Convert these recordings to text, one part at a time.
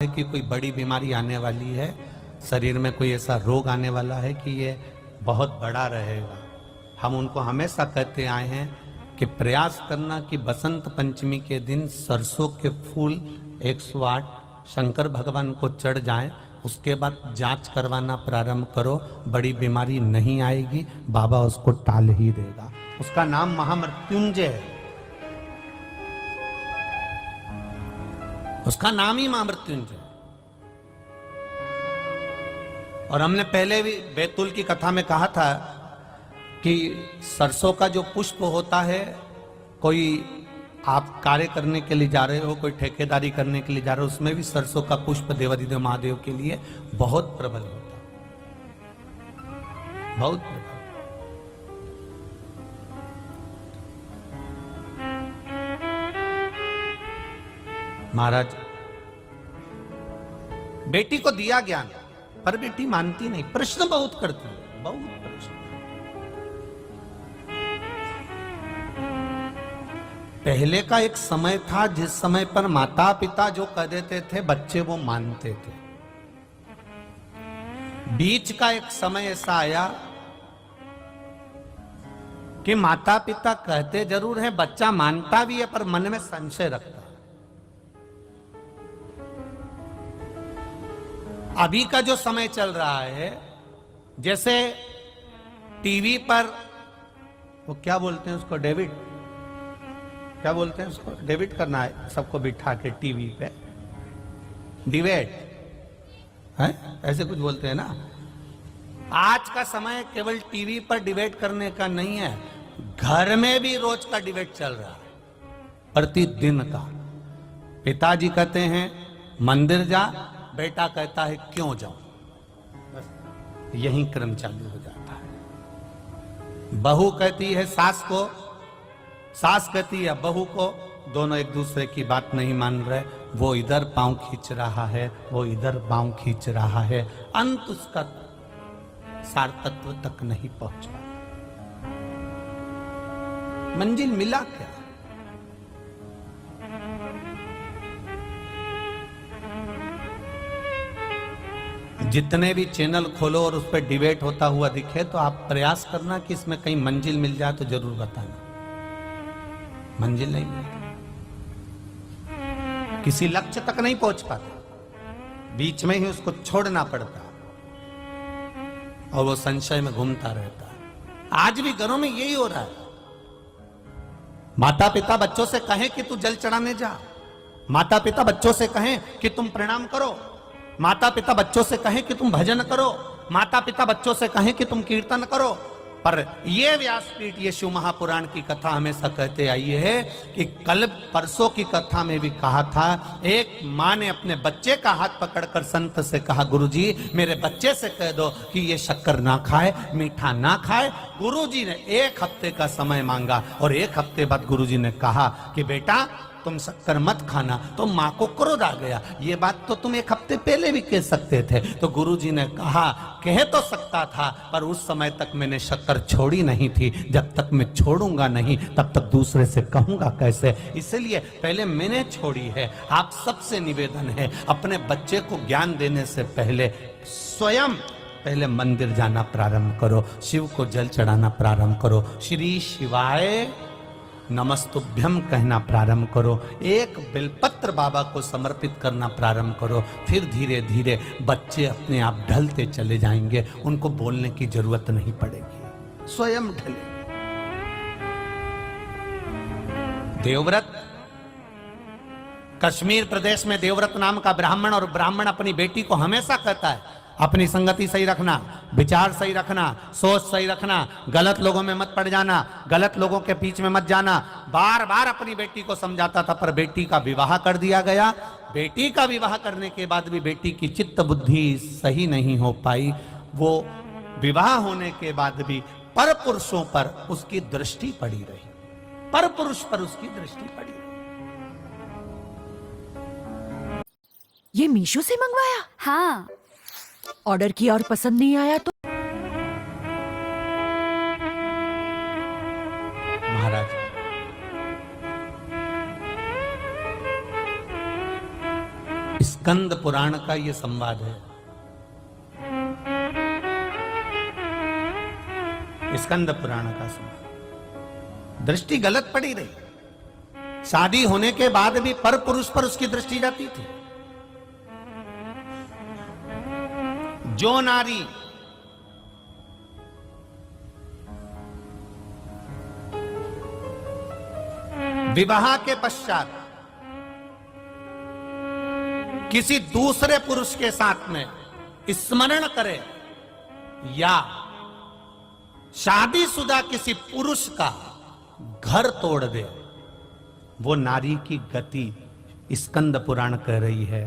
कि कोई बड़ी बीमारी आने वाली है, शरीर में कोई ऐसा रोग आने वाला है कि ये बहुत बड़ा रहेगा। हम उनको हमेशा कहते आए हैं कि प्रयास करना कि बसंत पंचमी के दिन सरसों के फूल 108 शंकर भगवान को चढ़ जाएं, उसके बाद जांच करवाना प्रारंभ करो, बड़ी बीमारी नहीं आएगी, बाबा उसको टाल ही देगा। उसका नाम महामृत्युंजय है, उसका नाम ही महामृत्युंजय। और हमने पहले भी बैतूल की कथा में कहा था कि सरसों का जो पुष्प होता है, कोई आप कार्य करने के लिए जा रहे हो, कोई ठेकेदारी करने के लिए जा रहे हो, उसमें भी सरसों का पुष्प देवादिदेव महादेव के लिए बहुत प्रबल होता है, बहुत प्रबल। महाराज, बेटी को दिया ज्ञान, पर बेटी मानती नहीं, प्रश्न बहुत करती है, बहुत प्रश्न। पहले का एक समय था जिस समय पर माता पिता जो कह देते थे बच्चे वो मानते थे। बीच का एक समय ऐसा आया कि माता पिता कहते जरूर है, बच्चा मानता भी है, पर मन में संशय रखता है। अभी का जो समय चल रहा है, जैसे टीवी पर वो क्या बोलते हैं उसको, डेविड, क्या बोलते हैं उसको, डेविड करना है सबको बिठा के टीवी पे, डिबेट है, ऐसे कुछ बोलते हैं ना। आज का समय केवल टीवी पर डिबेट करने का नहीं है, घर में भी रोज का डिबेट चल रहा है, प्रतिदिन का। पिताजी कहते हैं मंदिर जा, बेटा कहता है क्यों जाऊं, बस यही क्रम चालू हो जाता है। बहू कहती है सास को, सास कहती है बहू को, दोनों एक दूसरे की बात नहीं मान रहे, वो इधर पांव खींच रहा है, वो इधर पांव खींच रहा है, अंत उसका सार तत्व तक नहीं पहुंचा। मंजिल मिला क्या? जितने भी चैनल खोलो और उस पर डिबेट होता हुआ दिखे तो आप प्रयास करना कि इसमें कहीं मंजिल मिल जाए तो जरूर बताना। मंजिल नहीं मिलती, किसी लक्ष्य तक नहीं पहुंच पाता, बीच में ही उसको छोड़ना पड़ता और वो संशय में घूमता रहता है। आज भी घरों में यही हो रहा है। माता पिता बच्चों से कहें कि तू जल चढ़ाने जा, माता पिता बच्चों से कहें कि तुम प्रणाम करो, माता पिता बच्चों से कहें कि तुम भजन करो, माता पिता बच्चों से कहें कि तुम कीर्तन करो। पर ये व्यासपीठ, ये शिव महापुराण की कथा हमेशा कहते आई है कि कल परसों की कथा में भी कहा था, एक माँ ने अपने बच्चे का हाथ पकड़कर संत से कहा, गुरुजी मेरे बच्चे से कह दो कि ये शक्कर ना खाए, मीठा ना खाए। गुरुजी ने 1 हफ्ते का समय मांगा और 1 हफ्ते बाद गुरुजी ने कहा कि बेटा तुम शक्कर मत खाना। तो माँ को क्रोध आ गया, ये बात तो तुम 1 हफ्ते पहले भी कह सकते थे। तो गुरुजी ने कहा, कह तो सकता था, पर उस समय तक मैंने शक्कर छोड़ी नहीं थी, जब तक मैं छोड़ूंगा नहीं तब तक दूसरे से कहूंगा कैसे, इसलिए पहले मैंने छोड़ी है। आप सबसे निवेदन है, अपने बच्चे को ज्ञान देने से पहले स्वयं पहले मंदिर जाना प्रारंभ करो, शिव को जल चढ़ाना प्रारंभ करो, श्री शिवाय नमस्तुभ्यम कहना प्रारंभ करो, एक बिलपत्र बाबा को समर्पित करना प्रारंभ करो। फिर धीरे धीरे बच्चे अपने आप ढलते चले जाएंगे, उनको बोलने की जरूरत नहीं पड़ेगी, स्वयं ढले। देवव्रत, कश्मीर प्रदेश में देवव्रत नाम का ब्राह्मण, और ब्राह्मण अपनी बेटी को हमेशा कहता है अपनी संगति सही रखना, विचार सही रखना, सोच सही रखना, गलत लोगों में मत पड़ जाना, गलत लोगों के बीच में मत जाना। बार बार अपनी बेटी को समझाता था, पर बेटी का विवाह कर दिया गया। बेटी का विवाह करने के बाद भी बेटी की चित्त बुद्धि सही नहीं हो पाई। वो विवाह होने के बाद भी पर पुरुषों पर उसकी दृष्टि पड़ी रही, पर पुरुष पर उसकी दृष्टि पड़ी रही। ये मीशो से मंगवाया? हाँ। ऑर्डर किया और पसंद नहीं आया तो? महाराज, इस स्कंद पुराण का ये संवाद है। स्कंद पुराण का संवाद। दृष्टि गलत पड़ी रही। शादी होने के बाद भी पर पुरुष पर उसकी दृष्टि जाती थी। जो नारी विवाह के पश्चात किसी दूसरे पुरुष के साथ में स्मरण करे या शादीशुदा किसी पुरुष का घर तोड़ दे, वो नारी की गति स्कंद पुराण कह रही है।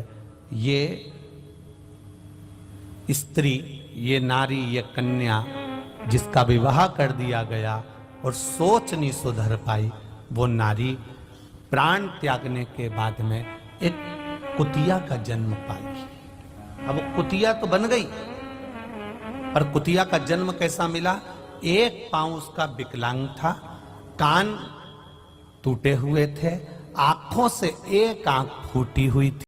ये स्त्री, ये नारी, ये कन्या जिसका विवाह कर दिया गया और सोच नहीं सुधर पाई, वो नारी प्राण त्यागने के बाद में एक कुतिया का जन्म पाई। अब कुतिया तो बन गई, पर कुतिया का जन्म कैसा मिला? एक पांव उसका विकलांग था, कान टूटे हुए थे, आंखों से एक आंख फूटी हुई थी।